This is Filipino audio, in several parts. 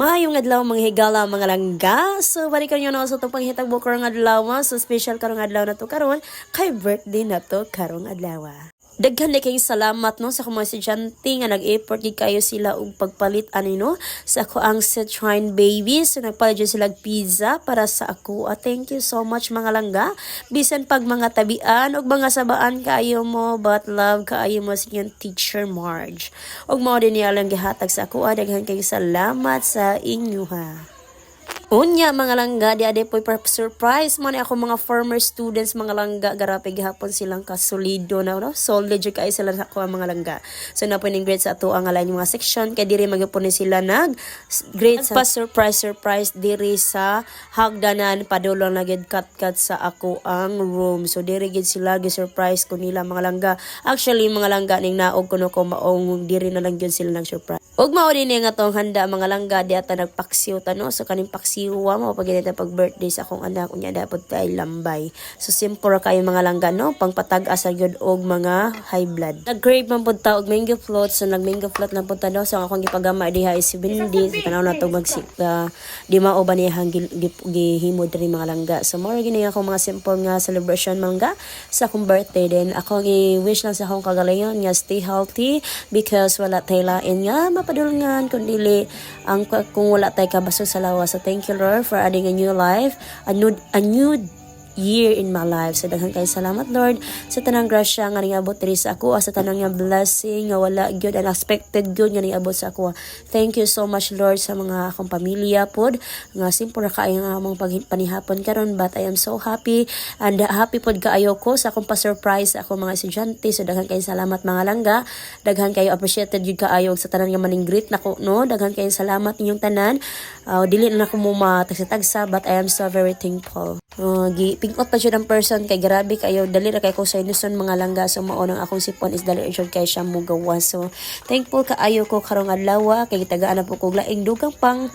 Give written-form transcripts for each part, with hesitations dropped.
Maayong adlaw mga higala mga langga. So balikan nyo na sa itong panghitag karong adlaw. So special karong adlaw na to karon kay birthday na to karong adlaw. Daghan kay salamat no sa mga estudyante nga nag-effort gid kayo sila og pagpalit ani no sa ako ang Citrine baby. So nagpalit sila pizza para sa ako. Thank you so much mga langga. Bisan pag mga tabian og mga sabaan kaayo mo but love kaayo mo sa inyong teacher Marge. Og mao din niya lang gihatag sa ako. Daghan kay salamat sa inyo ha. Unya mga langga, di ade po'y surprise man ako mga former students mga langga, garape gihapon silang kasolido na no. Solid jud kay sila sa ako mga langga. So na pwedeng grade sa ato ang alay mga section kay diri magapon sila nag grade sa surprise diri sa hagdanan padulong na gid cut sa ako ang room. So diri gid sila gi-surprise ko nila mga langga. Actually mga langga ning naog kuno ko maong diri na lang gyud sila nag-surprise. Og mao din nga tong handa mga langga di ata nagpaksiw ta no. So kaning paksiwa mo pag ganito pag birthday sa akong anak unya dapat tay lambay. So simple kayo mga langga no pangpatag-asa gyud og mga high blood. Nag-crave man pud ta og mango float. So nag mango float na pud ta no. So akong gipagama diha is 70 sa tanaw na to magsika di mao ba niya gihimo diri mga langga. So more gini ako mga simple nga celebration mangga sa akong birthday din. Ako gi-wish lang sa akong kagalingon nga stay healthy because wala tay lain nga mapadulngan kundili ang kung wala tay kabasog sa lawas. So thank you Lord for adding a new life, a new year in my life. So daghan kay salamat Lord sa tanang grasya nga niabot diri sa ako, sa tanang nga blessing nga wala gyud unexpected gyud nga niabot sa ako. Thank you so much Lord sa mga akong pamilya pod nga simple ra kaayo nga among panihapon karon but I am so happy and happy pod kaayo ko sa akong pa-surprise sa akong mga estudyante. So daghan kay salamat mga langga, daghan kayo appreciated gyud kaayo sa tanan nga maning greet nako no. Daghan kay salamat ninyong tanan. Dili na ako mo matagsa-tagsa but I am so very thankful. Pingot pa siya ng person kay grabe kayo dali ra kay ko sa inuson mga langga. So mao nang akong sipon is dali ra kay siya mo gawa. So thankful kaayo ko karong adlaw kay tagaan na po kog laing dugang pang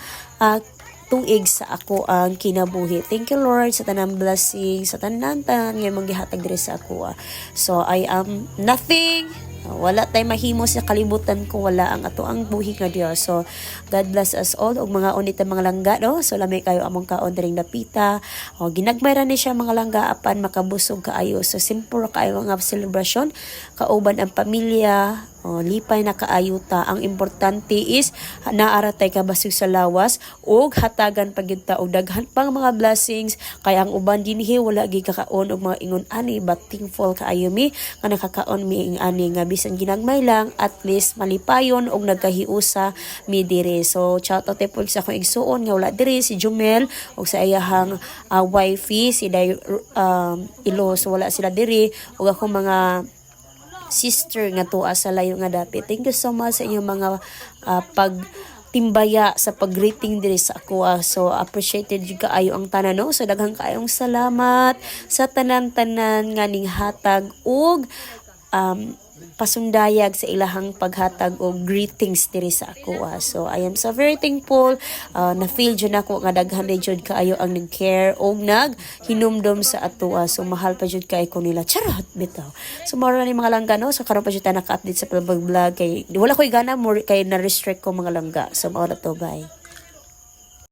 tuig sa ako ang kinabuhi. Thank you Lord sa tanang blessing, sa tanan nga maggihatag diri sa ako. So I am nothing. Wala tay mahimo sa kalibutan ko, wala ang ato ang buhi nga Dios. So God bless us all og mga unit mga langga no. So lamay kayo among kaon diring dapita. O ginagmay ra ni siya mga langga apan makabusog kaayo. So simple kaayo nga celebration kauban ang pamilya. Lipay na kaayuta. Ang importante is naaratay ka basig sa lawas ug hatagan pagyud ta og daghan pang mga blessings kay ang uban dinhi wala gi kakaon og mga ingon ani but thankful kaayo mi nga nakakaon mi ing ani nga bisan ginagmay lang at least malipayon og nagkahiusa mi diri. So shout out po sa akong igsuon nga wala diri si Jumel og sa iyahang wifey si Ilo. So wala sila diri og ako mga sister nga tuwa sa layo nga dapit. Thank you so much sa inyong mga pagtimbaya sa pag-greeting diri sa ako. So appreciated jud kaayo ang tanan no. So daghang kaayong salamat sa tanan-tanan nga ning hatag og pasundayag sa ilahang paghatag og greetings diri sa ako. So I am so very thankful. Na feel jud nako nga daghan jud kaayo ang nag-care og naghinumdom sa ato. So mahal pa jud kay ko nila. Charot bitaw. So maro ni mga langga no. So karon pa jud ta naka-update sa pag-vlog kay wala koy gana more kay na restrict ko mga langga. So mao na to bye.